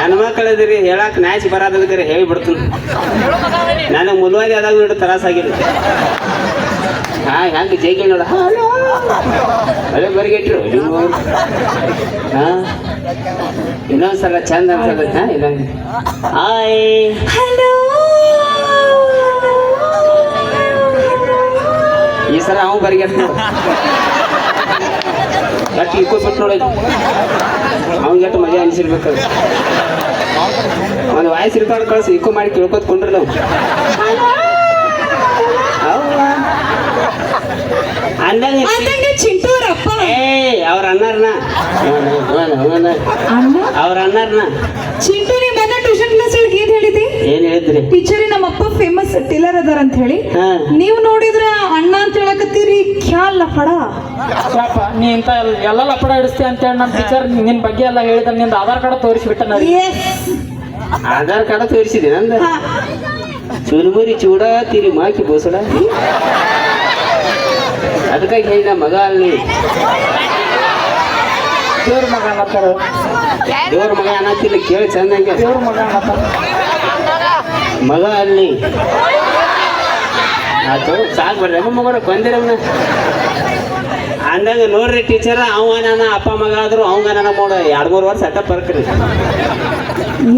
ಹೆಣ್ಮಕ್ಳದಿರಿ ಹೇಳಕ್ ನಾಚಿ ಬರೋದಿರಿ ಹೇಳಿಬಿಡ್ತೀನಿ. ನನಗೆ ಮುಲ್ವಾದಿ ಆದಾಗ ನೋಡಿ ತರಾಸಾಗಿಲ್ಲ. ಹೆಂಗೆ ಜೈಗೆ ನೋಡ ಅದೇ ಬರಿಗೆಟ್ರು ಇನ್ನೊಂದ್ಸಲ ಚಂದ ಅನ್ಸದ ಇದಂಗೆ. ಹಾಯ್ ಈ ಸಲ ಅವ ಬರಿಗೆಟ್ ನೋಡು ಗಟ್ಟಿ ಇಕ್ಕೋಬಿಟ್ಟು ನೋಡಿ ಅವ್ನಿಗೆಟ್ಟು ಮಜಾ ಅನಿಸಿರ್ಬೇಕು. ಒಂದು ವಾಯ್ಸ್ ರೆಕಾರ್ಡ್ ಕಳ್ಸಿ ಇಕ್ಕೋ ಮಾಡಿ ಕೇಳ್ಕೊತ್ಕೊಂಡ್ರಿ ನಾವು. ಅಂದಂಗೆ ಚಿಂಟೂರಪ್ಪ ಅವ್ರ ಅಣ್ಣಾರ್ನ ಅವ್ರ ಅಣ್ಣಾರ್ನ ಚಿಂಟು ನಿಮ್ಮ ಟ್ಯೂಷನ್ ಕ್ಲಾಸ್ ಒಳಗೆ ಏನ್ ಹೇಳಿದಿ? ಏನ್ ಹೇಳಿದ್ರಿ? ಟೀಚರಿ ನಮ್ಮ ಅಪ್ಪ ಫೇಮಸ್ ಟೇಲರ್ ಅದಾರ ಅಂತ ಹೇಳಿ ನೀವು ನೋಡಿದ್ರ ಅಣ್ಣ ಅಂತ ಹೇಳಕತ್ತೀರಿ. ಖ್ಯಾಲ್ ಲಫಡ ನೀ ಇಂತ ಎಲ್ಲ ಲಫಡ ಹಿಡಿಸ್ತಿ ಅಂತ ಹೇಳಿ ನಮ್ಮ ಟೀಚರ್ ನಿನ್ ಬಗ್ಗೆ ಎಲ್ಲ ಹೇಳಿದ. ನಿಂದ ಆಧಾರ್ ಕಾರ್ಡ್ ತೋರಿಸ್ಬಿಟ್ಟ. ಆಧಾರ್ ಕಾರ್ಡ್ ತೋರಿಸಿದೆ ನಂದ. ಚುರುಮುರಿ ಚೂಡ ತಿರಿ ಮಾಕಿ ಬೋಸಡ ಅದಕ್ಕಾಗಿ ಹೇಳಿ ಮಗ ಅಲ್ಲಿ ದೇವ್ರ ಮಗ ಅನ್ನತ್ತಾರ. ದೇವ್ರ ಮಗ ಅನ್ನತ್ತಿಲ್ಲ ಕೇಳಿ ಚಂದಂಗೆ. ದೇವ್ರ ಮಗ ಅನ್ನತ್ತಾರ ಮಗ ಅಲ್ಲಿ ಆಯ್ತು ಸಾಕು ಬರ್ರಿ ನಮ್ಮ ಮಗನ ಕೊಂದಿರಮ್ನ ಅಂದಾಗ ನೋಡ್ರಿ ಟೀಚರ್ ಅವ ನನ್ನ ಅಪ್ಪ ಮಗ ಆದ್ರು ಅವಂಗ ನನ್ನ ನೋಡ 2-3 ವರ್ಷ ಅಟ್ಟ ಬರ್ಕ್ರಿ.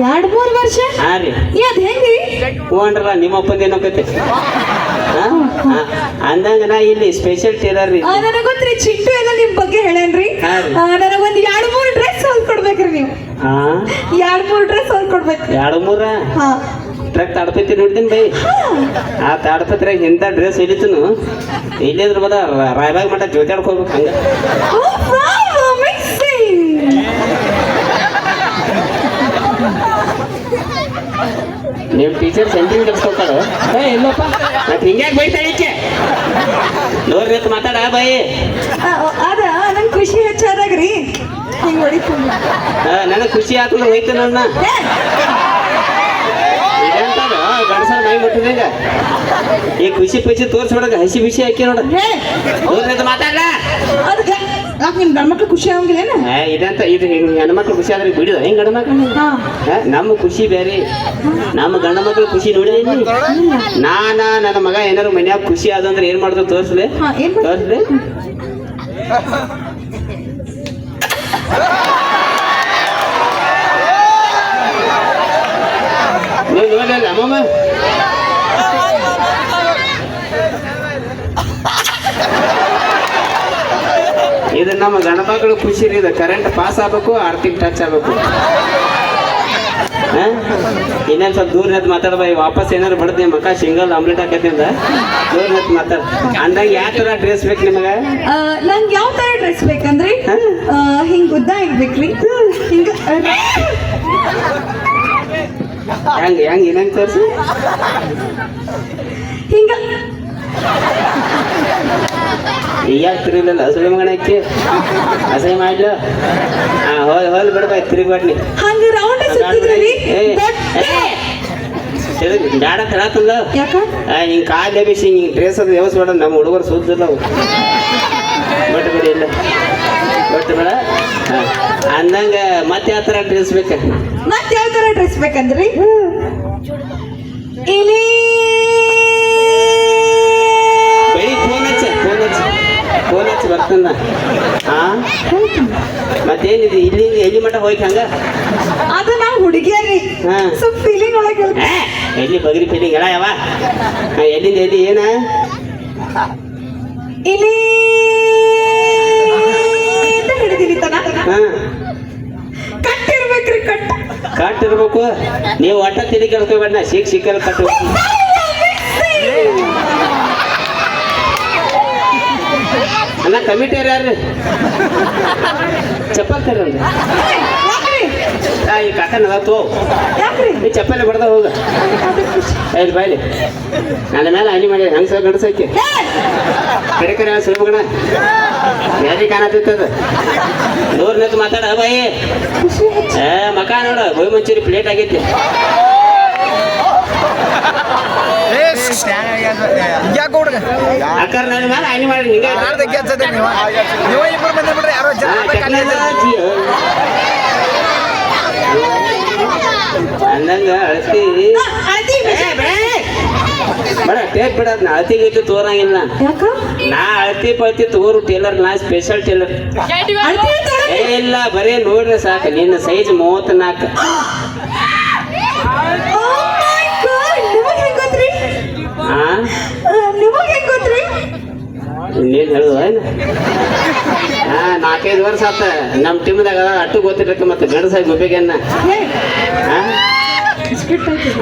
2-3 ವರ್ಷ? ಹಾ ರೀ. ಅದ್ ಹೆಂಗ್ರಿ? ಹ್ಞೂನ್ರಲ್ಲ ನಿಮ್ಮ ಅಪ್ಪಂದ ಏನೋಕೈತಿ ಅಂದಂಗ ನಾ ಇಲ್ಲಿ ಸ್ಪೆಷಲ್ ಟೇಲರ್ ರೀ. ನನಗೊತ್ತ್ರಿ ಚಿಂಟು ಎಲ್ಲ ನಿಮ್ ಬಗ್ಗೆ ಹೇಳೇನ್ರಿ. ನನಗೊಂದು 2-3 ಡ್ರೆಸ್ ಹೊಲ್ಕೊಡ್ಬೇಕ್ರಿ ನೀವು. 2-3 ಡ್ರೆಸ್ ಹೊಲ್ಕೊಡ್ಬೇಕು. 2-3 ಟ್ರಕ್ ತಾಡ್ಪತ್ತಿ ನೋಡ್ತೀನಿ ಬೈ. ಆ ತಾಡ್ಪತ್ರಾಗ ಇಂಥ ಡ್ರೆಸ್ ಹಿಡಿತನು ಇಲ್ಲಿಂದ್ರ ಬದ ರಾಯಬಾಗ್ ಮಠ ಜೊತೆ ಆಡ್ಕೋಬೇಕು ಹಂಗ. ನೀವು ಟೀಚರ್ ಸೆಂಟ್ರಿಂಗ್ ಕೆಲ್ಸ್ಕೊತಾರ ಇಲ್ಲಪ್ಪ ಮತ್ತೆ ಹಿಂಗ್ಯಾಕೆ ಬೈತಾಳೆ ಈಕೆ? ನೋಡ್ರಿ ಮಾತಾಡ ಬೈ. ಅದ ನಂಗೆ ಖುಷಿ ಹೆಚ್ಚಾದಾಗ್ರಿ ಹಿಂಗ್ ಹೊಡಿತೀನಿ. ನನಗೆ ಖುಷಿ ಆತಂದ್ರೆ ಹೋಯ್ತು ನನ್ನ ಗಣಸರ ಮೈ ಮುಟ್ಟಿದಂಗ ಈ ಖುಷಿ ಪೈಸಿ ತೋರ್ಸ್ಬಿಡಗ ಹಸಿ ಬಿಸಿ ಹಾಕಿ ನೋಡ. ನೋಡ್ರಿ ಮಾತಾಡ್ಲ ನಿಮ್ ಗಂಡ್ಮಕ್ಳು ಖುಷಿ ಆಗಂಗಿಲ್ಲ. ಇದಂತ ಇದು ಹೆಣ್ಮಕ್ಳು ಖುಷಿ ಆದ್ರೆ ಬಿಡುದ ಹೆಂಗ್ ಗಂಡ್ಮಕ್ಳು? ನಮ್ಮ ಖುಷಿ ಬೇರೆ, ನಮ್ಮ ಗಂಡ ಮಕ್ಳು ಖುಷಿ ನೋಡಿದೀನಿ. ನನ್ನ ಮಗ ಏನಾರು ಮನ್ಯಾಗ ಖುಷಿ ಆದಂದ್ರೆ ಏನ್ ಮಾಡಿದ್ರು ತೋರ್ಸ್ಲೆ ತೋರ್ಸ್ಲೆ. ನೋಡಲ್ಲ ಅಮ್ಮಮ್ಮ ಇದು ನಮ್ಮ ಗಣಮಗಳು ಖುಷಿ ರೀ. ಇದು ಕರೆಂಟ್ ಪಾಸ್ ಆಗ್ಬೇಕು, ಆರ್ತಿಗೆ ಟಚ್ ಆಗ್ಬೇಕು. ಇನ್ನೇನು ಸ್ವಲ್ಪ ದೂರ ನಿಂತು ಮಾತಾಡ್ಬ. ವಾಪಸ್ ಏನಾರು ಬಡ್ದು ನಿಮ್ಮ ಮಕ್ಕ ಸಿಂಗಲ್ ಆಮ್ಲೆಟ್ ಹಾಕತ್ತಿಂದ ದೂರ ನಿಂತು ಮಾತಾಡ. ಅಂದಾಗ ಯಾವ ಥರ ಡ್ರೆಸ್ ಬೇಕು ನಿಮಗೆ? ನಂಗೆ ಯಾವ ಥರ ಡ್ರೆಸ್ ಬೇಕಂದ್ರಿ ಹಿಂಗೆ ಉದ್ದ ಇರ್ಬೇಕ್ರಿ. ಹಿಂಗೆ ಹೆಂಗೆ ಏನಂಗೆ ತೋರಿಸಿ ಹಿಂಗ ಯಾಕೆ ತಿರುಗಲಿಲ್ಲ ಸುಳಿ ಮಗನಕ್ಕೆ ಅಸಹ್ಯ ಮಾಡ್ಲು. ಹೋಲ್ ಬಿಡ್ಬ ತಿರುಗಿ ಹಂಗೆ ರೌಂಡ್ ಸುತ್ತಿದ್ರಿ ಗಾಡ ತಳತಲ್ಲ ಹಿಂಗೆ ಕಾಲು ಎಬಿಸಿ ಹಿಂಗೆ ಡ್ರೆಸ್ ಅದು ವ್ಯವಸ್ಥೆ ಬೇಡ. ನಮ್ಮ ಹುಡುಗರು ಸುದ್ದಿಲ್ಲ ಅವು ಬಟ್ ಬಿಡಿ ಇಲ್ಲ ಬಟ್ ಬೇಡ ಅಂದಂಗ ಮತ್ತೆ ಯಾವ ಥರ ಡ್ರೆಸ್ ಬೇಕ? ಮತ್ತೆ ಯಾವ ಥರ ಡ್ರೆಸ್ ಬೇಕಂದ್ರಿ ಇಲ್ಲಿ ಬರೀ ಫೋನ್ ಹಚ್ಚಿ ಬರ್ತಂದ. ಮತ್ತೇನಿದೆ ಇಲ್ಲಿಂದ ಎಲ್ಲಿ ಮಠ ಹೋಯ್ತು ಹಂಗ? ಅದು ನಾವು ಹುಡುಗಿಯರಿ ಸ್ವಲ್ಪ ಫೀಲಿಂಗ್ ಒಳಗೆ ಎಲ್ಲಿ ಬಗ್ರಿ ಫೀಲಿಂಗ್ ಎಲ್ಲ ಯಾವ ಎಲ್ಲಿಂದ ಎಲ್ಲಿ ಏನ ಇಲ್ಲಿ ಹಿಡಿದಿರಿ ತನ ಕಟ್ಟಿರ್ಬೇಕ್ರಿ. ಕಟ್ಟಿರ್ಬೇಕು. ನೀವು ಒಟ್ಟ ತಿಳಿ ಕೇಳ್ಕೊಬೇಡ. ಸಿಕ್ಕಲ್ಲ ಕಟ್ಟು. ಅಲ್ಲ ಕಮಿಟಿಯರ್ ಯಾರು ಚಪ್ಪಲ್ ತರ್ರಿ ಈ ಕಾಕನ ತೋ ಈ ಚಪ್ಪಲಿ ಬಡ್ದ ಹೋಗ ಐದು ಬಾಯ್ಲಿ ನನ್ನ ಮೇಲೆ ಹನಿ ಮಾಡಿ ಹಂಗೆ ಗಡ್ಸಕ್ಕೆ ಕಡೆ ಕರೆ ಸುಳ್ಮಗಣ ಯಾರಿಗೆ ಕಾಣತಿತ್ತದ ದೂರ ನಿಂತು ಮಾತಾಡ ಬಾಯಿ. ಮಕ ನೋಡ ಗೋಯ್ ಮಂಚೂರಿ ಪ್ಲೇಟ್ ಆಗೈತಿ. ಅಕ್ಕರ್ ನನ್ನ ಮೇಲೆ ಹನಿ ಮಾಡಿ ಹಿಂಗ ಅಂದಂಗ ಅಳತಿ ಅಳತಿ ಬೇಡ ಟೇಪ್ ಬಿಡದ್ ನಾ ಅಳತಿ ಗಿಟ್ಟು ತೋರಂಗಿಲ್ಲ ಯಾಕ ನಾ ಅಳತಿ ಪಳತಿ ತಗೋರು ಟೇಲರ್ ನಾ ಸ್ಪೆಷಲ್ ಟೇಲರ್ ಅಳತಿ ಏ ಇಲ್ಲ ಬರೀ ನೋಡ್ರಿ ಸಾಕು ನಿನ್ನ ಸೈಜ್ 34 ನಿಮಗ್ ಹೆಂಗ್ ಗೊತ್ತ್ರಿ ಹಾ ನಿಮಗ್ ಹೆಂಗ್ ಗೊತ್ತ್ರಿ ಇನ್ನೇನು ಹೇಳುವ ಏನು 4-5 ವರ್ಷ ಆತ ನಮ್ಮ ಟೀಮ್ದಾಗ ಅಟ್ಟು ಗೊತ್ತಿರಕ್ಕೆ ಮತ್ತೆ ಗಂಡಸಾಗಿ ಗೊಬ್ಬೇಗನ್ನ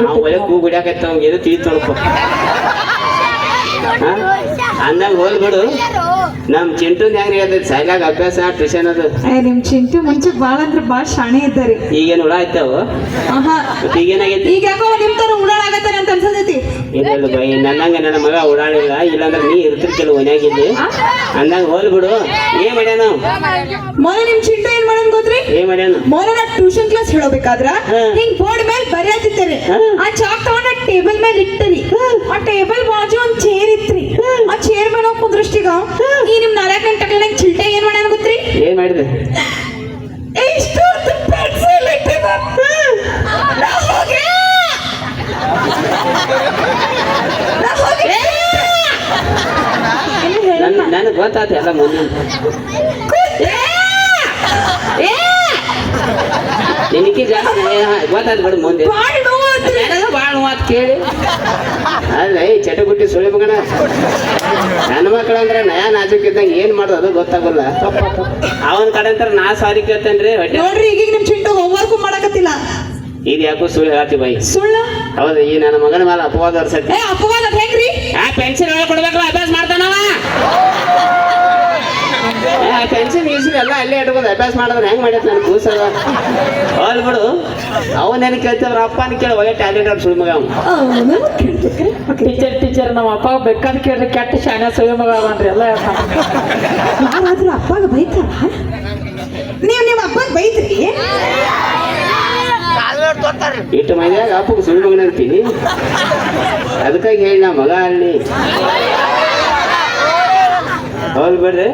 ನಾವು ಒಳ್ಳೆ ಕೂ ಗುಡಿಯಾಕೈತ ಅವ್ಗೆ ಏನು ತಿಳಿದು ತೊಳ್ಕೊ ಅಂದಾಗ ಹೋಲ್ ಬಿಡು ನಮ್ಮ ಚಿಂಟು ಹೆಂಗ್ರಿ ಅದೈತಿ ಸಾಯ್ಲಾಗ ಅಭ್ಯಾಸ ಟ್ಯೂಷನ್ ಅದು ನಿಮ್ ಚಿಂಟು ಮುಂಚೆ ಬಾಳ ಅಂದ್ರೆ ಬಾಳ ಶಾಣೆ ಇದ್ದಾರೆ ಈಗೇನು ಹುಳ ಆಯ್ತಾವ ಮತ್ತೆ ಈಗೇನಾಗೈತಿ ಈಗ ಯಾಕೋ ನಿಮ್ ತರ ಉಡಾಳಾಗತ್ತಾನೆ ಅಂತ ಅನ್ಸತೈತಿ ಇಲ್ಲ ಬೈ ನನ್ನಂಗ ನನ್ನ ಮಗ ಓಡಾಡಿಲ್ಲ ಇಲ್ಲಾಂದ್ರೆ ನೀ ಇರ್ತಿರ್ಕಿಲ್ಲ ಮನ್ಯಾಗಿಲ್ಲಿ ಅಂದಾಗ ಹೋಲ್ ಬಿಡು ಏನ್ ಮಾಡ್ಯಾನ ಮೊನ್ನೆ ನಿಮ್ ಚಿಂಟು ಏನ್ ಮಾಡನ್ ಗೊತ್ತ್ರಿ ಏನ್ ಮಾಡ್ಯಾನ ಮೊನ್ನೆ ನಾ ಟ್ಯೂಷನ್ ಕ್ಲಾಸ್ ಹೇಳಬೇಕಾದ್ರ ಹಿಂಗ್ ಬೋರ್ಡ್ ಮೇಲೆ ಬರೆಯತ್ತಿದ್ದೇವೆ ಆ ಚಾಕ್ ತಗೊಂಡ ಟೇಬಲ್ ಮೇಲೆ ಇಟ್ಟರಿ ಆ ಟೇಬಲ್ ಬಾಜು ಒಂದ್ ಚೇರ್ ಇತ್ರಿ ಆ ಚೇರ್ ಮೇಲೆ ಹೋಗಿ ಕುಂದ್ರಷ್ಟೀಗ ಈ ನಿಮ್ 4 ಗಂಟೆ ಚಿಲ್ಟೆ ಏನ್ ಮಾಡ್ಯಾನ ಗೊತ್ತ್ರಿ ಏನ್ ಮಾಡಿದೆ ಇಷ್ಟು ಪೆನ್ಸಿಲ್ ಇಟ್ಟಿದ ನನಗೆ ಗೊತ್ತಾತ ಎಲ್ಲ ಮುಂದೆ ನಿನಗೆ ಜಾಸ್ತಿ ಗೊತ್ತಾಯ್ತು ಬಿಡು ಮುಂದೆ ಭಾಳ ಮಾತು ಕೇಳಿ ಅಲ್ಲ ಈ ಚಟಗುಟ್ಟಿ ಸುಳಿ ಮಗನ ನನ್ನ ಮಕ್ಕಳು ಅಂದ್ರೆ ನಯಾ ನಾಜುಕಿದ್ದಂಗೆ ಏನ್ ಮಾಡೋದು ಅದು ಗೊತ್ತಾಗಲ್ಲ ಅವನ ಕಡೆ ಅಂತಾರೆ ನಾ ಸಾರಿ ಕೇಳ್ತೇನ್ರಿ ಹೊಟ್ಟೆ ನೋಡ್ರಿ ಈಗ ನಿಮ್ ಚಿಂಟು ಹೋಮ್ವರ್ಕ್ ಮಾಡಕತ್ತಿಲ್ಲ ಇದು ಯಾಕೋ ಸುಳ್ಳು ಹೇಳ್ತಿ ಬೈ ಸುಳ್ಳ ಹೌದು ಈ ನನ್ನ ಮಗನ ಮೇಲೆ ಅಪವಾದ ವರ್ಷಕ್ಕೆ ಅಪವಾದ ಹೆಂಗ್ರಿ ಪೆನ್ಸಿಲ್ ಕೊಡ್ಬೇಕಲ್ಲ ಅಭ್ಯಾಸ ಮಾಡ್ತಾನವ ಪೆನ್ಸಿಲ್ ಗೀಸಿಲ್ ಎಲ್ಲ ಅಲ್ಲೇ ಇಟ್ಕೊಂಡು ಅಭ್ಯಾಸ ಮಾಡಿದ್ರೆ ಹೆಂಗ್ ಮಾಡೈತೆ ನನ್ ಕೂಸದ ಹೋಲ್ ಬಿಡು ಅವನೇನು ಕೇಳ್ತೇವ್ರ ಅಪ್ಪನ ಕೇಳಿ ಒಳ್ಳೆ ಟ್ಯಾಲೆಂಟ್ ಅವ್ರು ಸುಳ್ಳು ಮಗ ಅವ್ನು ಟೀಚರ್ ನಮ್ಮ ಅಪ್ಪ ಬೇಕಾದ ಕೇಳಿ ಕೆಟ್ಟ ಶಾಣೆ ಸುಳಿ ಮಗ ಅವನ್ರಿ ಎಲ್ಲ ಯಾರಾದ್ರೂ ಅಪ್ಪಾಗ ಬೈತಾರ ನೀವು ನಿಮ್ಮ ಅಪ್ಪಗೆ ಬೈದ್ರಿ ಇಟ್ಟು ಮೈದಾಗ ಅಪ್ಪಗೆ ಸುಳ್ಳು ಮಗನ ಅಂತೀನಿ ಅದಕ್ಕಾಗಿ ಹೇಳಿ ನಾ ಮಗ ಅಲ್ಲಿ ಹೋಲ್ ಬಿಡ್ರಿ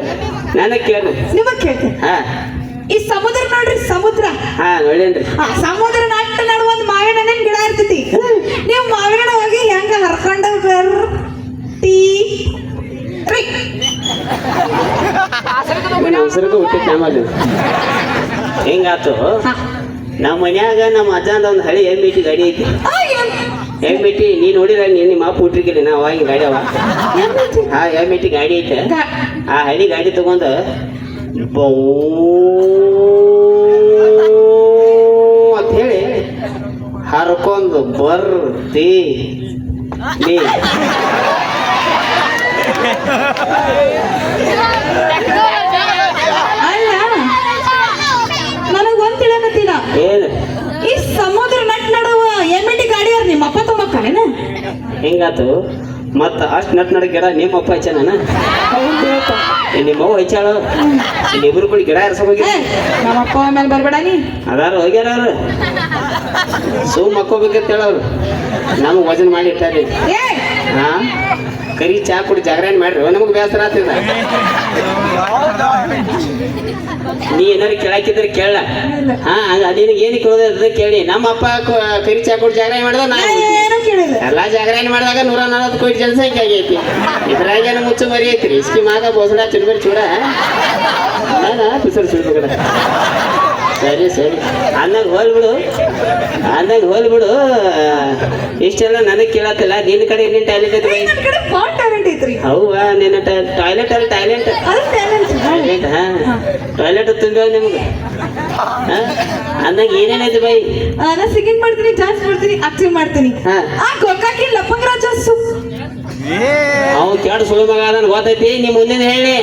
ನನಗೆ ಕೇಳ್ರಿ ನಿಮಗ್ ಕೇಳ್ತೇನೆ ಹಾ ಈ ಸಮುದ್ರ ನೋಡ್ರಿ ಸಮುದ್ರ ಹಾ ನೋಡೇನ್ರಿ ಸಮುದ್ರ ನಾಟ ನಡು ಒಂದ್ ಮಾವಿನ ಹಣ್ಣಿನ ಗಿಡ ಇರ್ತೈತಿ ನೀವು ಮಾವಿನ ಹಣ್ಣು ಹೋಗಿ ಹೆಂಗ ಹರ್ಕೊಂಡ ಬರ್ತೀ ಅವಸರಕ್ಕೆ ಹುಟ್ಟಿತ್ತು ನಮ್ಮದು ಹೆಂಗಾತು ನಮ್ಮ ಮನ್ಯಾಗ ನಮ್ಮ ಅಜ್ಜಂದ ಒಂದು ಹಳಿ ಎಮ್ಮಿಟಿ ಗಾಡಿ ಐತಿ ಎಮ್ಮಿಟಿ ನೀ ನೋಡಿರ ನಿಮ್ಮ ಅಪ್ಪ ಹುಟ್ಟಿರ್ಕಿಲ್ಲ ನಾ ಅವಾಗ ಗಾಡಿ ಅವ ಹಾ ಎಮ್ಮಿಟಿ ಗಾಡಿ ಐತೆ ಆ ಹಳಿ ಗಾಡಿ ತಗೊಂಡು ಅಂತ ಹೇಳಿ ಹರ್ಕೊಂಡು ಬರ್ತಿ ನೀ ಅಲ್ಲ ನನಗ್ ಒಂದ್ ತಿಳಿಯಕತ್ತಿಲ್ಲ ಏನು ಈ ಸಮುದ್ರ ನಟ್ ನಡುವ ಎಮ್ಮಿಟಿ ಗಾಡಿಯವ್ರ ನಿಮ್ಮ ಅಪ್ಪ ತುಂಬಕ್ಕನೇನ ಹೆಂಗಾತು ಮತ್ತ ಅಷ್ಟು ನಟ್ ನಡ ಗಿಡ ನಿಮ್ಮ ಅಪ್ಪ ಹಚ್ಚಾನ ನಿಮ್ಮವ್ವ ಹಚ್ಚಾಳು ಇಲ್ಲಿಬ್ರು ಕೂಡ ಗಿಡ ಎರ್ಸ ಹೋಗಿ ನಮ್ಮ ಅಪ್ಪ ಮೇಲೆ ಬರ್ಬೇಡ ನೀ ಅದಾರು ಹೋಗ್ಯಾರ ಅವ್ರು ಸುಮ್ ಮಕ್ಕೋಬೇಕಂತ ಹೇಳವ್ರು ನಮಗೆ ವಜನ್ ಮಾಡಿ ಇಟ್ಟಾರಿ ಹಾ ಕರಿ ಚಾ ಕುಡಿ ಜಾಗರಣೆ ಮಾಡ್ರಿ ನಮಗೆ ಬೇಸರ ಆಗ್ತದ ನೀ ಏನಾರು ಕೇಳಾಕಿದ್ರೆ ಕೇಳ ಹಾ ನಿನಗೆ ಏನು ಕೇಳೋದ ಕೇಳಿ ನಮ್ಮ ಅಪ್ಪ ಕರಿ ಚಾ ಕುಡಿ ಜಾಗರಣೆ ಮಾಡಿದ ಏನೋ ಕೇಳಿಲ್ಲ ಎಲ್ಲಾ ಜಾಗರಣೆ ಮಾಡಿದಾಗ 140 ಕೋಟಿ ಜನಸಂಖ್ಯೆ ಆಗೈತಿ ಇದ್ರಾಗೇನು ಮುಚ್ಚು ಮರಿ ಐತ್ರಿ ಇಸ್ಕಿ ಮಾಗ ಬೋಸಡ ಚುಡ್ಬರಿ ಚೂಡ ಪಿಸರ್ ಚುಡ್ಬೇಕಡ ಸರಿ ಸರಿ ಅಂದಾಗ ಹೋಲ್ಬಿಡು ಇಷ್ಟೆಲ್ಲ ನನಗೆ ಕೇಳತ್ತಿಲ್ಲ ನಿನ್ನ ಕಡೆ ಏನೇನು ಟ್ಯಾಲೆಂಟ್ ಐತಿ ಹೌವಾ ನಿನ್ನ ಟಾಯ್ಲೆಟ್ ಅಲ್ಲಿ ಟ್ಯಾಲೆಂಟ್ ಹಾ ಟಾಯ್ಲೆಟ್ ತುಂಬ್ಯಾವ ನಿಮ್ಗೆ ಅಂದಾಗ ಏನೇನೈತಿ ಬೈ ನಾ ಸಿಂಗಿಂಗ್ ಮಾಡ್ತೀನಿ ಡಾನ್ಸ್ ಮಾಡ್ತೀನಿ ಆಕ್ಟಿಂಗ್ ಮಾಡ್ತೀನಿ ಆ ಗೋಕಾಕಿ ಲಪ್ಪಂಗ ರಾಜಸ್ಸು ಅವ್ ಕೆಡ್ ಸುಳ್ಳು ಮಗ ಅದನ್ನ ಗೊತ್ತೈತಿ ನೀ ಮುಂದಿನ ಹೇಳಿ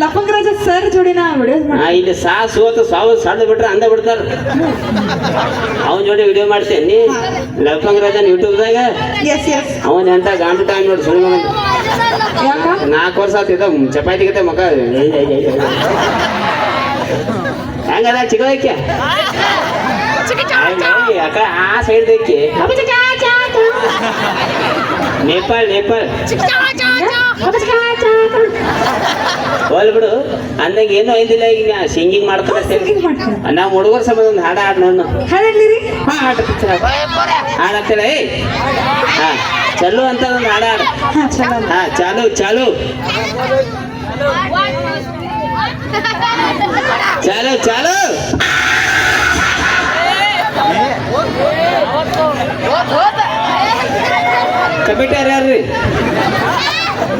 ಲಪ್ಪಂಗ ರಾಜ ಸರ್ ಜೋಡಿ ನಾ ವಿಡಿಯೋಸ್ ಇಲ್ಲಿ ಸೋತು ಸಾವು ಸಣ್ಣ ಬಿಟ್ರೆ ಅಂದ ಬಿಡ್ತಾರ ಅವನ ಜೋಡಿ ವಿಡಿಯೋ ಮಾಡ್ತೇನೆ ನೀ ಲಪ್ಪಂಗ ರಾಜನ್ ಯೂಟ್ಯೂಬ್ದಾಗ ಅವನ್ ಎಂತ ಗಾಂಡು ಟೈಮ್ ನೋಡಿ ಸುಳ್ಳು ಮಗ 4 ವರ್ಷ ಆತಿದ್ದ ಚಪಾತಿ ಗತೆ ಮಗ ಹೆಂಗದ ಚಿಕ್ಕದಕ್ಕೆ ಅಕ್ಕ ಆ ಸೈಡ್ ದಕ್ಕೆ ನೇಪಾಳ್ ಹೋಲ್ ಬಿಡು ಅಂದಂಗ ಏನು ಐದಿಲ್ಲ ಈಗ ಸಿಂಗಿಂಗ್ ಮಾಡ್ತಾರೆ Singing ಮಾಡ್ತಾರೆ. ನಾವು ಹುಡುಗರ ಸಂಬಂಧ ಒಂದು ಹಾಡ ಹಾಡ್ ನೋಡ್ ಹಾಡಲ್ಲಿ ಹಾಡ ಹಾಡತ್ತೇಳ ಹಾ ಚಲು ಅಂತ ಒಂದು ಹಾಡ ಹಾಡ ಹಾ ಚಲೋ ಹಾ ಚಾಲು ಚಾಲು ಚಾಲು ಚಾಲು ಕಮಿಟಿಯರ್ ಯಾರ್ರಿ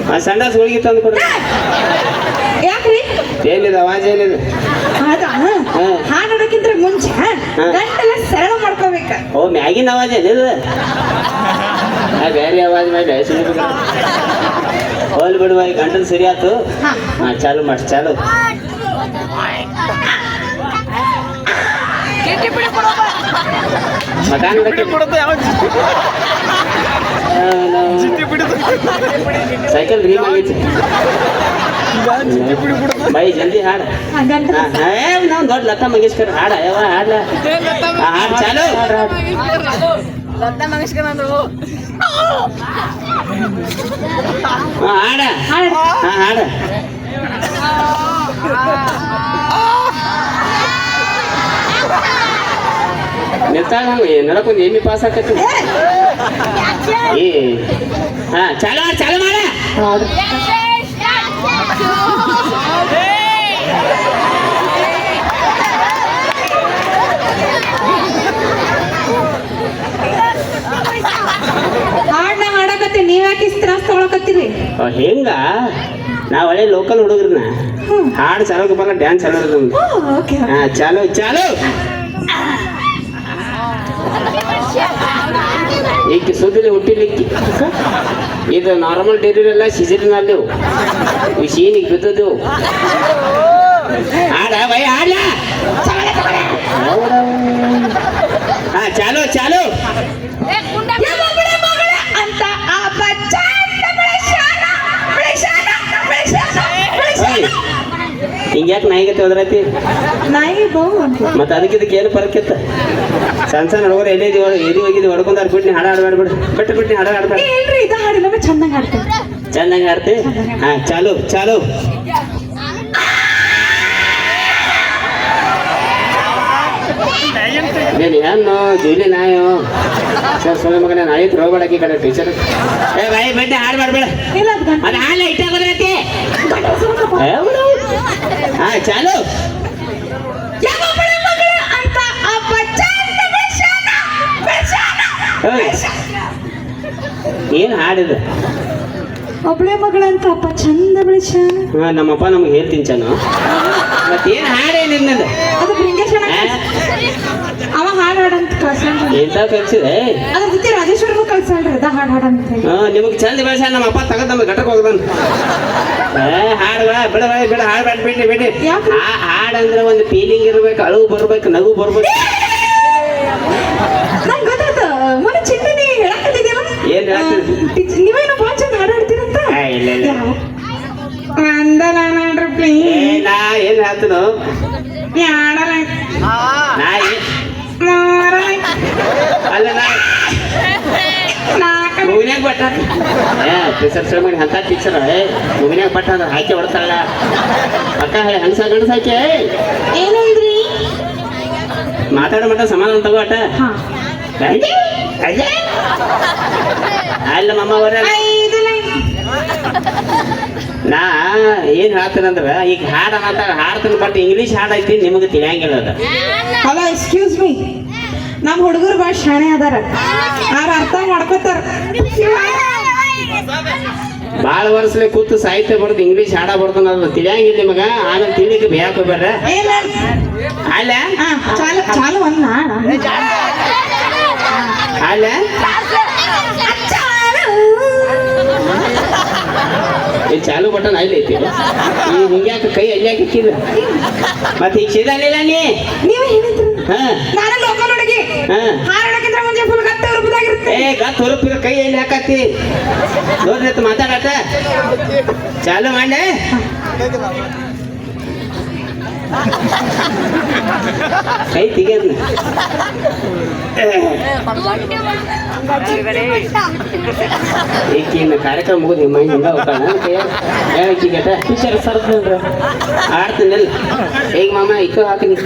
ಆ ಸಂಡಾಸ್ ಹೋಳಿಗೆ ತಂದು ಕೊಡ್ರಿ ಯಾಕ್ರಿ ಏನಿದೆ ಅವಾಜ್ ಏನಿದೆ ಹೌದಾ ಹಾಡೋದಕ್ಕಿಂತ ಮುಂಚೆ ಗಂಟೆಲ್ಲ ಸರಳ ಮಾಡ್ಕೋಬೇಕ ಓ ಮ್ಯಾಗಿನ ಅವಾಜ್ ಏನಿದೆ ಬೇರೆ ಅವಾಜ್ ಮೇಲೆ ಹೋಲ್ ಬಿಡುವ ಈ ಗಂಟಲು ಸರಿ ಆಯ್ತು ಹಾ ಹಾ ಚಾಲು ಮಾಡಿ ಚಾಲು ಮಕಾನ್ ಸೈಕಲ್ ರೀಮ್ ಆಗೈತಿ ಬೈ ಜಲ್ದಿ ಹಾಡ ಗಂಟೆ ನಾವು ದೊಡ್ಡ ಲತಾ ಮಂಗೇಶ್ಕರ್ ಹಾಡ ಯಾವ ಹಾಡ್ಲ ಹಾಡ್ ಚಾಲು ಹಾಡ ಹಾಡ ನಿಲ್ತಾಳ ಹಂಗ ನಡಕೊಂದು ಎಮ್ಮಿ ಪಾಸ್ ಆಕತಿ ಏ ಹಾ ಚಾಲು ಚಾಲು ಮಾಡ ಹಾಡ್ನ ಹಾಡಕತ್ತಿ ನೀವ್ ಯಾಕೆ ತ್ರಾಸ್ ತಗೊಳಕತ್ತೀರಿ ಹೆಂಗ ನಾವ್ ಹಳೆ ಲೋಕಲ್ ಹುಡುಗ್ರನ್ನ ಹಾಡು ಚಾಲಕ ಬರಲ್ಲ ಡ್ಯಾನ್ಸ್ ಚಾಲೋ ಓಕೆ ಹಾ ಚಾಲು ಚಾಲು ಈಕೆ ಸುದ್ದಿಲಿ ಹುಟ್ಟಿಲಿಕ್ಕಿ ಇದು ನಾರ್ಮಲ್ ಡೆಲಿವರಿ ಎಲ್ಲ ಸಿಜರಿನಲ್ಲಿವು ಈ ಸೀನಿಗೆ ಬಿದ್ದದ್ದು ಹಾಡ ಬೈ ಹಾಡ ಹಾ ಚಾಲು ಚಾಲು ಅಂತ ಆ ಬಚ್ಚಾನ ಬೆಳೆಸಾನ, ಬೆಳೆಸಾನ, ಬೆಳೆಸಾನ, ಬೆಳೆಸಾನ. ಹಿಂಗ್ಯಾಕೆ ನಾಯಿಗತ್ತೆ ಹೋದ್ರತಿ ನಾಯಿ ಬಹು ಅಂತ ಮತ್ತೆ ಅದಕ್ಕೆ ಏನು ಪರಕ್ಕಿತ್ತ ಸಣ್ಣ ಸಣ್ಣ ಹುಡುಗರು ಎಲ್ಲಿ ಎಲ್ಲಿ ಹೋಗಿದ್ದು ಹೊಡ್ಕೊಂಡಾರ ಬಿಟ್ಟು ಹಾಡ ಆಡ್ಬೇಡ ಬಿಟ್ಟು ಹಾಡ ಆಡ್ಬೇಡ ಏನ್ರಿ ಇದು ಹಾಡಿಲ್ಲ ಚಂದಂಗ ಹಾಡ್ತೇನೆ ಚಂದಂಗ ಆಡ್ತಿ ಹಾ ಚಾಲು ಚಾಲು ನೀನು ಏನು ಜೂಲಿ ನಾಯೋ ಸರ್ ಸೊಳ್ಳೆ ಮಗನ ನಾಯಿ ಹೋಗ್ಬೇಡಕ್ಕಿ ಕಡೆ ಟೀಚರ್ ಏ ಬಾಯಿ ಬಡ್ಡೆ ಹಾಡು ಮಾಡ್ಬೇಡ ಇಲ್ಲ ಅದು ಗಂಟೆ ಅದು ಹಾಲು ಇಟ್ಟಾಗೋದ್ರತಿ ಹಾ ಚಾಲು ಅಂತ ಆ ಬಚ್ಚಾನ ಬೆಳೆಸಾನ, ಬೆಳೆಸಾನ, ಬೆಳೆಸಾನ. ಏನು ಹಾಡಿದ ಒಬ್ಳೆ ಮಗಳಂತ ಅಪ್ಪ ಚಂದ ಬೆಳೆಸಾನ. ಹಾ ನಮ್ಮಪ್ಪ ನಮ್ಗೆ ಹೇಳ್ತೀನಿ ಚೆನ್ನು ಮತ್ತೇನು ಹಾಡೇನಿನ್ನದು ಅದು ಬೃಂಗೇಶನ ಅವ ಹಾಡು ಹಾಡಂತ ಕಳ್ಸಲ್ರಿ ಎಂತ ಕಲ್ಸಿದೆ ಅದ್ರ ಜೊತೆ ರಾಜೇಶ್ವರನು ಕಳ್ಸಲ್ರಿ ಅದ ಹಾಡು ಹಾಡಂತ ಹೇಳಿ ನಿಮಗೆ ಚಂದ ಬೆಳೆಸ ನಮ್ಮ ಅಪ್ಪ ತಗದ್ ನಮ್ಗೆ ಘಟಕ ಹೋಗ್ದಾನ ಹಾಡು ಬಿಡ ಬಿಡ ಹಾಡು ಬಿಡ್ರಿ ಬಿಡ್ರಿ ಯಾಕೆ? ಆ ಹಾಡಂದ್ರೆ ಒಂದು ಫೀಲಿಂಗ್ ಇರ್ಬೇಕು ಅಳು ಬರ್ಬೇಕು ನಗು ಬರ್ಬೇಕು ನಂಗೆ ಗೊತ್ತಾಯ್ತ ಮೊನ್ನೆ ಚಿಂತನೆ ಹೇಳಕತ್ತಿದ್ಯಲ್ಲ ಏನ್ ಹೇಳ್ತೀರಿ? ನೀವೇನು ಭಾಳ ಚಂದ ಹಾಡು ಹಾಡ್ತೀರಂತ ಇಲ್ಲ ಇಲ್ಲ ಅಂದಲ್ಲ ನೋಡ್ರಿ ಏ, ಪ್ಲೀಸ್ ನಾ ಏನ್ ಹೇಳ್ತೀನೋ ಯಾಡಲ್ಲ ನಾ ಅಲ್ಲ ಮುಗಿನ್ಯಾಗ ಬಟ್ಟ ಟೀಚರ್ ಸರ್ ಮಾಡಿ ಅಂತ ಟೀಚರ್ ಮುಗಿನ್ಯಾಗ ಬಟ್ಟ ಅಂದ್ರೆ ಹಾಕಿ ಹೊಡ್ತಾಳ ಅಕ್ಕ ಹೇಳಿ ಹಂಗಸ ಗಂಡಸ ಹಾಕಿ ಏನಂದ್ರಿ ಮಾತಾಡೋ ಮಟ್ಟ ಸಮಾಧಾನ ತಗೋ ಅಟ ಹಾ ಅಲ್ಲ ಮಮ್ಮ ಅವರ ಐದು ಲೈನ್ ನಾ ಏನ್ ಹೇಳ್ತೇನಂದ್ರ ಈಗ ಹಾಡ ಹಾಡ್ತೀನಿ ಬಟ್ ಇಂಗ್ಲೀಷ್ ಹಾಡ್ ಐತಿ ನಿಮಗೆ ತಿಳಿಯಂಗಿಲ್ಲ ಅದ ಹಲೋ ಎಕ್ಸ್ಕ್ಯೂಸ್ ಮೀ ನಮ್ಮ ಹುಡುಗರು ಭಾಳ ಶಾಣೆ ಅದಾರ ಅವ್ರ ಅರ್ಥ ಮಾಡ್ಕೋತಾರ ಭಾಳ ವರ್ಷಲೆ ಕೂತು ಸಾಹಿತ್ಯ ಬರ್ದು ಇಂಗ್ಲೀಷ್ ಹಾಡ ಬರ್ತಾನ ಅದು ತಿಳಿಯಂಗಿಲ್ಲ ನಿಮಗ ಆಮೇಲೆ ತಿಳಿಲಿಕ್ಕೆ ಬೇಯಾಕ ಹೋಗ್ಬೇಡ್ರ ಏನ ಅಲ್ಲ ಚಾಲು ಚಾಲು ಒಂದ್ ಅಲ್ಲ ಈ ಚಾಲು ಬಟನ್ ಅಲ್ಲಿ ಐತಿ ಈ ಹಿಂಗ್ಯಾಕ ಕೈ ಅಲ್ಲಿ ಹಾಕಿಕ್ಕಿದ ಮತ್ತೆ ಈಗ ಸಿದಲಿಲ್ಲ ನೀ ನೀವೇ ಹೇಳಿದ್ರಿ ಹಾ ನಾನು ಲೋಕಲ್ ಹುಡುಗಿ ಹಾ ಹಾಡೋದಕ್ಕಿಂತ ಮುಂಚೆ ಫುಲ್ ಗತ್ತ ಹುರುಪದಾಗಿರುತ್ತೆ ಏ ಗತ್ ಹೊರಪಿದ ಕೈ ಎಲ್ಲಿ ಹಾಕತ್ತಿ ನೋಡ್ರಿ ಮಾತಾಡತ್ತ ಚಾಲು ಮಾಡಿ ಕೈ ತೆಗಿಯೋದ್ನ ಈಕಿನ ಕಾರ್ಯಕ್ರಮ ಮುಗಿದು ನಿಮ್ಮ ಹಿಂಗ ಹೋಗೋಣ ಹೇಳಕ್ಕಿಗಟ ಟೀಚರ್ ಸರ್ದ್ರಿ ಆಡ್ತೀನಿಲ್ಲ ಈಗ ಮಾಮ ಇಕ್ಕ ಹಾಕಿನಿ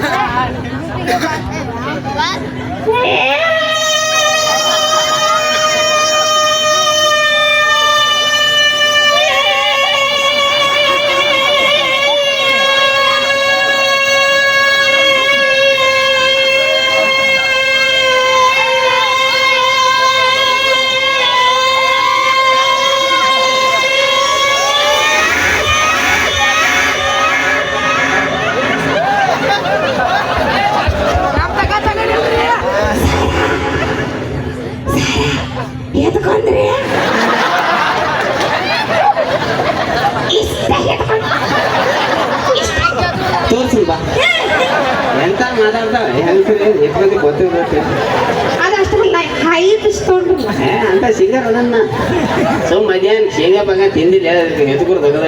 ಎದ್ಕೊಂಡ್ರಿ ತೋರ್ಸಿ ಬಾ ಎಂತ ಮಾತಾಡ್ತಾವೆ ಹೆಂಗ್ಸ್ರಿ ಎತ್ಕೊಂಡಿ ಗೊತ್ತಿರುತ್ತೆ ಅದಷ್ಟಲ್ಲ ಹೈ ಬಿಸ್ಕೊಂಡು ಅಂತ ಸಿಂಗರ್ ಅದನ್ನ ಮಧ್ಯಾಹ್ನ ಶೇಂಗಾ ಬಂಗ ತಿಂದಿಲ್ಲ ಎತ್ಕೊಡ್ ತಗದ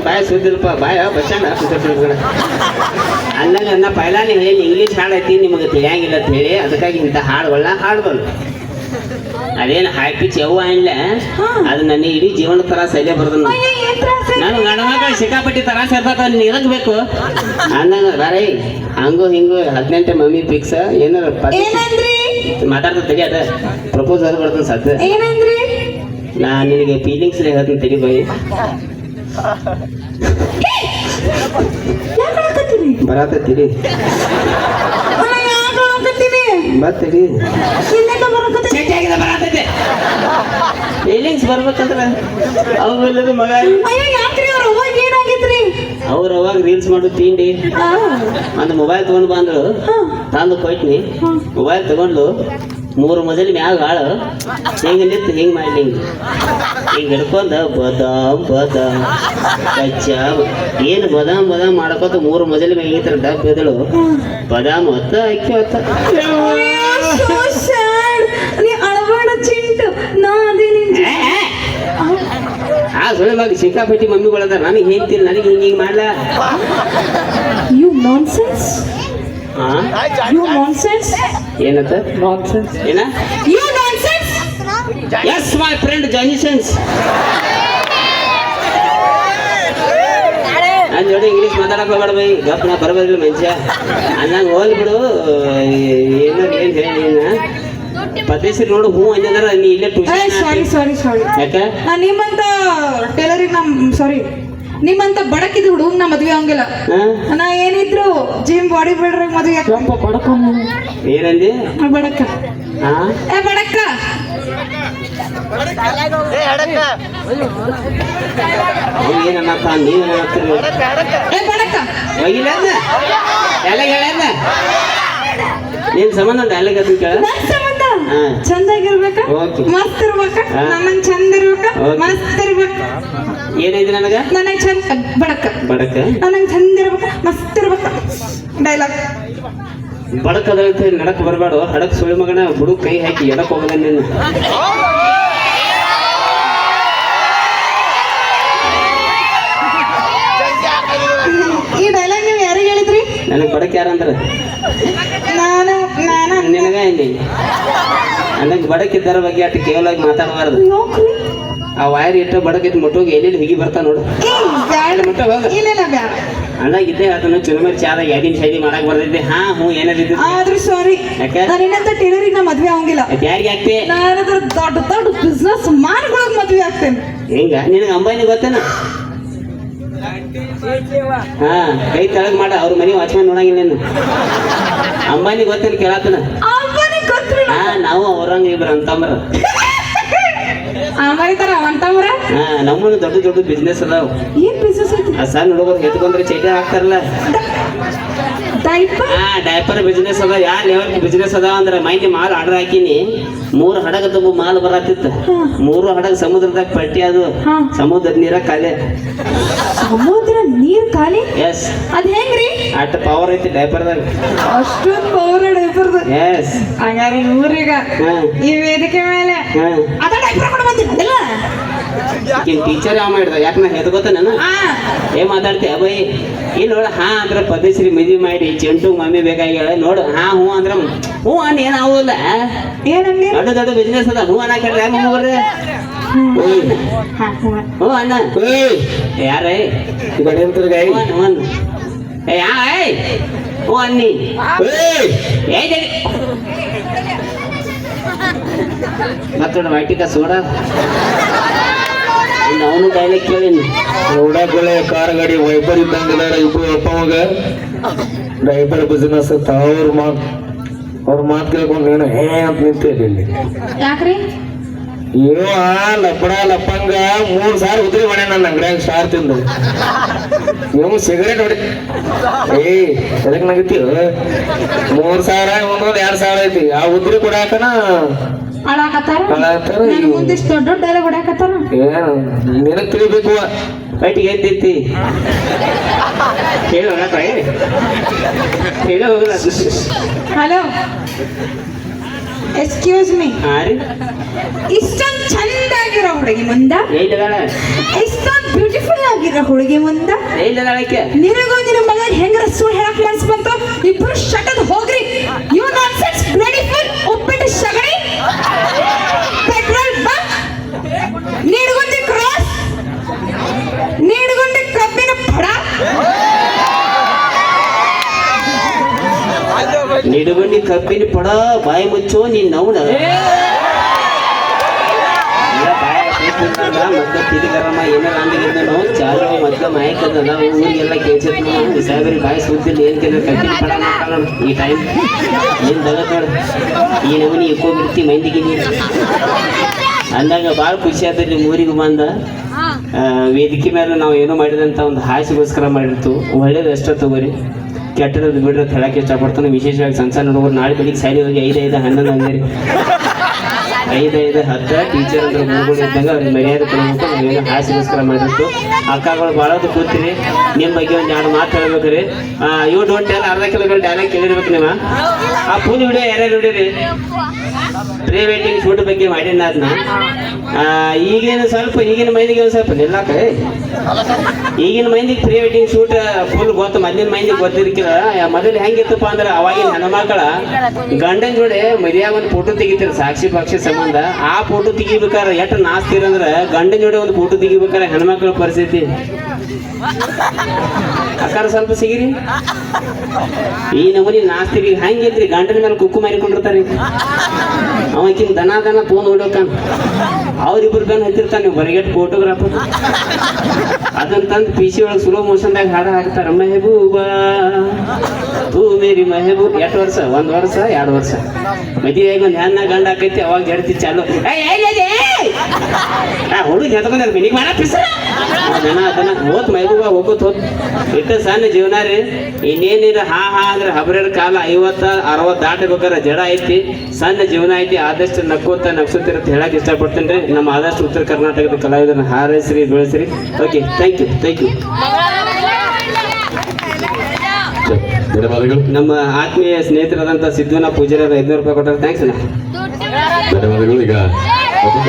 ಬಾಯ ಸುದ್ದಿಲ್ಪ ಬಾಯ ಬಸ್ಸ್ಟ್ಯಾಂಡ್ ಸುತ್ತ ಅಂದಂಗ ಅನ್ನ ಪೈಲಾನಿ ಹೇಳಿ ಇಂಗ್ಲೀಷ್ ಹಾಡು ಐತಿ ನಿಮಗೆ ತಿಳಿಯಂಗಿಲ್ಲ ಅಂತ ಹೇಳಿ ಅದಕ್ಕಾಗಿ ಇಂಥ ಹಾಡುಗಳನ್ನ ಹಾಡ್ಬಲ್ಲ ಅದೇನು ಹೈ ಪಿಚ್ ಯವ್ವ ಇಲ್ಲ ಅದು ನನ್ನ ಇಡೀ ಜೀವನ ತರ ಶೈಲಿ ಬರ್ದ ನಾನು ಗಣಮಕ್ಕಳು ಸಿಕ್ಕಾಪಟ್ಟಿ ತರ ಸೇರ್ತಾತ ನೀರಕ್ ಬೇಕು ಅಂದಂಗ ಬರೀ ಹಂಗು ಹಿಂಗು 18 ಮಮ್ಮಿ ಫಿಕ್ಸ್ ಏನಾರ ಮಾತಾಡ್ತಾ ತೆಗಿ ಅದ ಪ್ರಪೋಸ್ ಅದು ಬರ್ತದೆ ಸದ್ಯ ಏನಂದ್ರಿ ನಾ ನಿನಗೆ ಫೀಲಿಂಗ್ಸ್ ಹೇಳ್ತೀನಿ ತೆಗಿ ಬೈ ಬರತ್ತೀರಿ ಬರ್ತೇರಿ ಫೀಲಿಂಗ್ಸ್ ಬರ್ಬೇಕಂದ್ರೆ ಅವೆಲ್ಲದು ಮಗ ಅವ್ರು ಅವಾಗ ರೀಲ್ಸ್ ಮಾಡು ತಿಂಡಿ ಒಂದು ಮೊಬೈಲ್ ತಗೊಂಡು ಬಂದ್ರು ತಂದು ಕೊಟ್ನಿ ಮೊಬೈಲ್ ತಗೊಂಡು 3 ಮಜಲಿ ಮ್ಯಾಗ ಹಾಳು ಹಿಂಗ ನಿಂತು ಹಿಂಗ್ ಮಾಡಿ ಹಿಂಗ ಹಿಡ್ಕೊಂಡ ಬದಾಮ್ ಏನು ಬದಾಮ್ ಮಾಡಕೋತ 3 ಮಜಲಿ ಮ್ಯಾಗ ಈ ತರ ಡಬ್ ಎದಳು ಬದಾಮ್ ಹೊತ್ತ ಅಕ್ಕಿ ಹೊತ್ತ ಆ ಸುಳ್ಳು ಮಗ ಸಿಕ್ಕಾಪಟ್ಟಿ ಮಮ್ಮಿಗಳದ ನನಗೆ ಹೇಳ್ತೀನಿ ನನಗೆ ಹಿಂಗ ಮಾಡ್ಲ ಯು ನಾನ್ಸೆನ್ಸ್ ಯು ನಾನ್ಸೆನ್ಸ್ ಏನತ್ತ ನಾನ್ಸೆನ್ಸ್ ಏನ you nonsense as my friend ಜಾನಿಸನ್ಸ್ ನಾನು ಜೋಡಿ ಇಂಗ್ಲೀಷ್ ಮಾತಾಡಕ್ ಹೋಗ್ಬೇಡ ಬೈ ಗಪ್ ನಾ ಬರಬಾರ್ದಿಲ್ಲ ಮನುಷ್ಯ ಅನ್ನಂಗೆ ಹೋಗ್ಲಿ ಬಿಡು ಏನಾರು ಏನು ಹೇಳಿ ಪದೇಶ್ವರಿ ನೋಡು ಹೂ ಅಂದ್ರ ನೀ ಇಲ್ಲೇ ಸಾರಿ ಯಾಕೆ ನಿಮ್ಮಂತ ಟೈಲರಿಂಗ್ ಸಾರಿ ನಿಮ್ಮಂತ ಬಡಕಿದ್ ಹುಡುಗ ನಾ ಮದ್ವೆ ಹಂಗಿಲ್ಲ ನಾ ಏನಿದ್ರು ಜಿಮ್ ಬಾಡಿ ಬಿಲ್ಡರ್ ಮದ್ವೆ ಏನಂದಿ ಬಡಕ ಬಡಕ ಏನನ್ನಪ್ಪ ನೀವೇನಾಗ್ತೀರಿ ಬಡಕ ಹೋಗಿಲ್ಲ ಎಲ್ಲ ಹೇಳ್ಯಾನ ನೀನ್ ಸಂಬಂಧ ಡೈಲಾಗ್ ಅದನ್ನ ಕೇಳ ಚಂದಾಗಿರ್ಬೇಕ ಮಸ್ತ್ ಇರ್ಬೇಕ ನನಗ್ ಚಂದ ಇರ್ಬೇಕ ಮಸ್ತ್ ಇರ್ಬೇಕ ಏನೈತಿ ನನಗ್ ಚಂದ ಬಡಕ ನನಗ್ ಚಂದ ಇರ್ಬೇಕ ಮಸ್ತ್ ಇರ್ಬೇಕ ಡೈಲಾಗ್ ಬಡಕದ ಅಂತ ಹೇಳಿ ನಡಕ್ ಬರಬೇಡ ಹಡಕ್ ಸುಳಿ ಮಗನ ಹುಡುಗ ಕೈ ಹಾಕಿ ಎಡಕ್ ಹೋಗದ ನೀನು ಈ ಡೈಲಾಗ್ ನೀವು ಯಾರಿಗೆ ಹೇಳಿದ್ರಿ ನನಗ್ ಬಡಕ್ ಯಾರಂದ್ರ ನಿನಗ ಇಲ್ಲಿ ನನಗೆ ಬಡಕಿದ್ದರ ಬಗ್ಗೆ ಅಷ್ಟು ಕೇವಲವಾಗಿ ಮಾತಾಡಬಾರ್ದು ಆ ವೈರ್ ಇಟ್ಟು ಬಡಕಿದ್ ಮುಟ್ಟೋಗಿ ಎಲ್ಲೆಲ್ಲಿ ಹುಗಿ ಬರ್ತಾ ನೋಡು ಮುಟ್ಟ ಹೋಗ ಅಂದಾಗ ಇದ್ದೇ ಹೇಳ್ತಾನು ಚುರುಮರಿ ಚಾದ ಯಾದಿನ ಶೈಲಿ ಮಾಡಕ್ ಬರ್ತೈತಿ ಹಾ ಹ್ಞೂ ಏನಾದಿದ್ದು ಆದ್ರೂ ಸಾರಿ ನಾನೇನಂತ ಟೈಲರಿಂಗ್ ನಾ ಮದ್ವೆ ಆಗಂಗಿಲ್ಲ ಯಾರಿಗೆ ಆಗ್ತಿ ನಾನು ದೊಡ್ಡ ದೊಡ್ಡ ಬಿಸ್ನೆಸ್ ಮಾನ್ಗಳಿಗೆ ಮದ್ವೆ ಆಗ್ತೇನೆ ಹಿಂಗ ನಿನಗೆ ಅಂಬಾನಿ ಗೊತ್ತೇನ ಹಾ ಕೈ ತೆಳಗ್ ಮಾಡ ಅವ್ರ ಮನೆ ವಾಚ್ಮ್ಯಾನ್ ನೋಡಂಗಿಲ್ಲ ನೀನು ಅಂಬಾನಿ ಗೊತ್ತೇನು ಕೇಳತ್ತನ ಹಾ ನಾವು ಅವ್ರಂಗ ಇಬ್ರು ಅಂತಂಬ್ರ ಹಾ ನಮ್ಮನ್ನು ದೊಡ್ಡ ದೊಡ್ಡ ಬಿಸ್ನೆಸ್ ಅದಾವ ಏನ್ ಬಿಸ್ನೆಸ್ ಆ ಸಣ್ಣ ಹುಡುಗರು ಎತ್ಕೊಂಡ್ರೆ ಚೈಟೆ ಹಾಕ್ತಾರಲ್ಲ ಹಾ ಡೈಪರ್ ಬಿಸ್ನೆಸ್ ಅದ ಯಾವ ಲೆವೆಲ್ ಬಿಸ್ನೆಸ್ ಅದಾವ ಅಂದ್ರೆ ಮೈಲಿ ಮಾಲ್ ಆರ್ಡರ್ ಹಾಕಿನಿ 3 ಹಡಗ ತಗೋ ಮಾಲ್ ಬರತ್ತಿತ್ತು 3 ಹಡಗ ಸಮುದ್ರದಾಗ ಪಟ್ಟಿ ಅದು ಸಮುದ್ರದ ನೀರ ಖಾಲಿ ಸಮುದ್ರ ನೀರ್ ಖಾಲಿ ಎಸ್ ಅದ್ ಹೆಂಗ್ರಿ ಅಟ್ ಪವರ್ ಐತಿ ಡೈಪರ್ದಾಗ ಅಷ್ಟೊಂದು ಪವರ್ ಡೈಪರ್ದ ಎಸ್ ಹಂಗಾರೆ ಊರೀಗ ಈ ವೇದಿಕೆ ಮೇಲೆ ಅದ ಡೈಪರ್ ಕೊಡ ಬಂದಿಲ್ಲ ಟೀಚರ್ ಯಾವ ಮಾಡಿದ ಯಾಕೆ ನಾ ಹೆದ್ಕೋತ ನಾನು ಆ ಏನ್ ಮಾತಾಡ್ತೀಯ ಬೈ ಇಲ್ಲಿ ನೋಡ ಹಾ ಅಂದ್ರ ಪದ್ಧತಿ ಮದ್ವಿ ಮಾಡಿ ಚೆಂಟು ಮಮ್ಮಿ ಬೇಕಾಗ್ಯಾಳ ನೋಡು ಹಾ ಹ್ಞೂ ಅಂದ್ರ ಹ್ಞೂ ಅನ್ ಏನ್ ಆಗೋದಿಲ್ಲ ಏನಂದಿ ದೊಡ್ಡ ದೊಡ್ಡ ಬಿಸ್ನೆಸ್ ಅದ ಹ್ಞೂ ಅನ್ನಕ್ಕೆ ಹೆಂಗ್ ಬರ್ರಿ ಹ್ಞೂ ಅಣ್ಣ ಯಾರೇ ಹ್ಞೂ ಏ ಯಾ ಹ್ಞೂ ಅನ್ನಿ ಮತ್ತೊಂದು ವೈಟಿಕ ಸೋಡ ಅವನು ಡೈಲಾಗ್ ಕೇಳಿನಿ ನೋಡಾಕೊಳ್ಳೆ ಕಾರ್ ಗಾಡಿ ವೈಪರ್ ಇದ್ದಂಗಿಲ್ಲ ಇಬ್ರು ಅಪ್ಪ ಮಗ ಡ್ರೈವರ್ ಬಿಸಿನೆಸ್ ಅವ್ರ ಮಾತು ಕೇಳ್ಕೊಂಡು ನೀನು ಹೇ ಅಂತ ನಿಂತೇಳಿ ಇಲ್ಲಿ ಯಾಕ್ರಿ ಏನೋ ಲಪ್ಪಂಗ 3 ಸಾರಿ ಉದ್ರಿ ಮನೆ ನನ್ನ ಅಂಗಡಿಯಾಗ ಸಾರ್ ತಿಂದು ನೀವು ಸಿಗರೇಟ್ ಹೊಡಿ ಎದಕ್ ನಗತ್ತೀವ 3 ಸಾವಿರ ಒಂದೊಂದು 2 ಸಾವಿರ ಐತಿ ಆ ಉದ್ರಿ ಕೊಡಾಕನ ಅಳಾಕತ್ತಾರ ಅಳಾಕತ್ತಾರ ನನ್ ಮುಂದಿಷ್ಟು ದೊಡ್ಡ ಡೈಲಾಗ್ ಹೊಡ್ಯಾಕತ್ತಾರ ಏನು ನಿನಗ್ ತಿಳಿಬೇಕು ವೈಟಿಗೆ ಎದ್ದಿತ್ತಿ ಹೇಳೋಣ ಹೇಳೋ ಹೋಗಲ್ಲ ಹಲೋ ಎಕ್ಸ್ಕ್ಯೂಸ್ ಮೀ ಹಾಂ ರೀ ಇಷ್ಟೊಂದು ಚಂದಾಗಿರೋ ಹುಡುಗಿ ಮುಂದ ಏನಿದಾಳ ಇಷ್ಟೊಂದು ಬ್ಯೂಟಿಫುಲ್ ಆಗಿರೋ ಹುಡುಗಿ ಮುಂದ ಏನಿದಾಳಕ್ಕೆ ನಿನಗೂ ನಿನ್ನ ಮಗ ಹೆಂಗ್ರ ಸುಳ್ಳು ಹೇಳಕ್ ಮನ್ಸ್ ಬಂತು ಇಬ್ರು ಶಟದ್ ಹೋಗ್ರಿ ಯು ನಾನ್ಸೆನ್ಸ್ ಬ್ಲಡಿ ಫುಲ್ ಉಪ್ಪಿಟ್ಟು ಶಗಡಿ ಪೆಟ್ರೋಲ್ ಬಂಕ್ ನೀಡ್ಗುಂದಿ ಕ್ರಾಸ್ ನೀಡ್ಗುಂದಿ ಕಬ್ಬಿನ ಪಡ ನಿಡುಗಂಡಿ ಕಬ್ಬಿನ ಪಡ ಬಾಯಿ ಮುಚ್ಚೋ ನೀನ್ ನವ್ನ ಮತ್ತೆ ತಿರುಗರಮ್ಮ ಏನಾರ ಅಂದಿದ್ದ ನಾವು ಚಾಲು ಮತ್ತೆ ಮಾಯಕದ ಊರಿಗೆಲ್ಲ ಕೇಳ್ಸಿದ್ ಸಾಹೇಬ್ರಿ ಬಾಯಿ ಸುದ್ದಿಲ್ಲ ಏನ್ ಕೇಳಿದ್ರೆ ಕಬ್ಬಿನ ಪಡ ಮಾಡ್ಕೊಳ್ಳೋಣ ಈ ಟೈಮ್ ಏನ್ ದಗತ್ ನೋಡ ಈ ನಮನಿ ಇಕ್ಕೋಬಿಡ್ತಿ ಮಂದಿಗೆ ನೀನು ಅಂದಾಗ ಭಾಳ ಖುಷಿ ಆದ ನಿಮ್ಮ ಊರಿಗೆ ಬಂದ ವೇದಿಕೆ ಮೇಲೆ ನಾವು ಏನೋ ಮಾಡಿದಂತ ಒಂದು ಹಾಸಿಗೋಸ್ಕರ ಮಾಡಿರ್ತು ಒಳ್ಳೇದು ಎಷ್ಟೋ ತಗೋರಿ ಕೆಟ್ಟದ್ದು ಬಿಡ್ರಿ ಅಂತ ಹೇಳಕ್ಕೆ ಇಷ್ಟಪಡ್ತಾನೆ ವಿಶೇಷವಾಗಿ ಸಣ್ಣ ಹುಡುಗರು ನಾಳೆ ಬೆಳಿಗ್ಗೆ ಶಾಲೆ ಹೋಗಿ 5, 5, 11 ಅಂದಿರಿ 5, 5, 10 ಟೀಚರ್ ಅಂದ್ರೆ ಗುರುಗಳು ಇದ್ದಂಗೆ ಅವ್ರಿಗೆ ಮರ್ಯಾದೆ ಕೊಡಬೇಕು ನಾವೇನೋ ಹಾಸಿಗೋಸ್ಕರ ಮಾಡಿರ್ತು ಅಕ್ಕಗಳು ಭಾಳದು ಕೂತಿರಿ ನಿಮ್ಮ ಬಗ್ಗೆ ಒಂದು 2 ಮಾತು ಹೇಳ್ಬೇಕ್ರಿ ಇವು ಡೋಂಟ್ ಟೆಲ್ ಅರ್ಧ ಕಿಲೋಮೀಟರ್ ಡೈಲಾಗ್ ಕೇಳಿರ್ಬೇಕು ನೀವು ಆ ಫುಲ್ ವಿಡಿಯೋ ಯಾರ್ಯಾರು ನೋಡಿರಿ ಪ್ರೀ ವೆಡ್ಡಿಂಗ್ ಶೂಟ್ ಬಗ್ಗೆ ಮಾಡಿನ ಅದನ್ನ ಈಗಿನ ಮೈದಿಗೆ ಒಂದು ಸ್ವಲ್ಪ ನಿಲ್ಲಾಕ ಈಗಿನ ಮೈದಿಗೆ ಪ್ರೀ ವೆಡ್ಡಿಂಗ್ ಶೂಟ್ ಫುಲ್ ಗೊತ್ತು ಮೊದಲಿನ ಮೈದಿಗೆ ಗೊತ್ತಿರ್ಕಿಲ್ಲ ಮೊದಲು ಹೆಂಗಿತ್ತಪ್ಪ ಅಂದ್ರೆ ಅವಾಗಿನ ಹೆಣ್ಮಕ್ಳ ಗಂಡನ ಜೋಡಿ ಮದುವೆಯಾಗ ಒಂದು ಫೋಟೋ ತೆಗಿತಾರೆ ಸಾಕ್ಷಿ ಪಾಕ್ಷಿ ಸಂಬಂಧ ಆ ಫೋಟೋ ತೆಗಿಬೇಕಾರೆ ಎಷ್ಟು ನಾಸ್ತಿರಂದ್ರೆ ಗಂಡನ ಜೋಡಿ ಒಂದು ಫೋಟೋ ತೆಗಿಬೇಕಾರೆ ಹೆಣ್ಮಕ್ಳ ಪರಿಸ್ಥಿತಿ ಅಕ್ಕಾರ ಸ್ವಲ್ಪ ಸಿಗಿರಿ ಈ ನಮೂನಿ ನಾಸ್ತಿರಿ ಹಂಗಿಲ್ರಿ ಗಂಡನ ಮೇಲೆ ಕುಕ್ಕು ಮಾರಿಕೊಂಡಿರ್ತಾರೆ ಅವಕಿನ್ ದನ ಫೋನ್ ಹೊಡೋಕಾನ ಅವ್ರಿಬ್ರು ಗನ್ ಹತ್ತಿರ್ತಾನೆ ಹೊರಗೆಟ್ ಫೋಟೋಗ್ರಾಫರ್ ಅದನ್ನ ತಂದು PC ಒಳಗೆ ಸ್ಲೋ ಮೋಷನ್ದಾಗ ಹಾಡು ಹಾಕ್ತಾರ ಮೆಹಬೂಬಾ ತೂ ಮೇರಿ ಮೆಹಬೂಬ್ 2 ವರ್ಷ 1 ವರ್ಷ 2 ವರ್ಷ ಮದುವೆಯಾಗ ಒಂದು ಹೆಣ್ಣ ಗಂಡ ಆಕೈತಿ ಅವಾಗ ಜಡ್ತಿ ಚಾಲು ಹುಡುಗಿ ಹೆತ್ಕೊಂಡ್ರ ಬೆನಿಗೆ ಮಾಡ ದನ ಹೋತ್ ಮೆಹಬೂಬಾ ಹೋಗೋತ್ ಹೋತ್ ಇಟ್ಟು ಸಣ್ಣ ಜೀವನ ರೀ ಇನ್ನೇನಿರ ಹಾ ಅಂದ್ರೆ ಹಬ್ರಡ್ ಕಾಲ 50, 60 ದಾಟಬೇಕಾರೆ ಜಡ ಐತಿ ಸಣ್ಣ ಜೀವನ ಐತಿ ಆದಷ್ಟು ನಗ್ಸುತ್ತಿರತ್ತೆ ಹೇಳಕ್ ಇಷ್ಟಪಡ್ತೇನೆ ರೀ ನಮ್ಮ ಆದಷ್ಟು ಉತ್ತರ ಕರ್ನಾಟಕದ ಕಲಾವಿದರನ್ನ ಹಾರೈಸ್ರಿ ಬೆಳೆಸ್ರಿ ಓಕೆ ಥ್ಯಾಂಕ್ ಯು ಧನ್ಯವಾದಗಳು ನಮ್ಮ ಆತ್ಮೀಯ ಸ್ನೇಹಿತರಾದಂಥ ಸಿದ್ಧನ ಪೂಜಾರಿ 500 ರೂಪಾಯಿ ಕೊಟ್ಟರೆ ಥ್ಯಾಂಕ್ಸ್ ಅಣ್ಣ ಧನ್ಯವಾದಗಳು ಈಗ ಮೊದಲ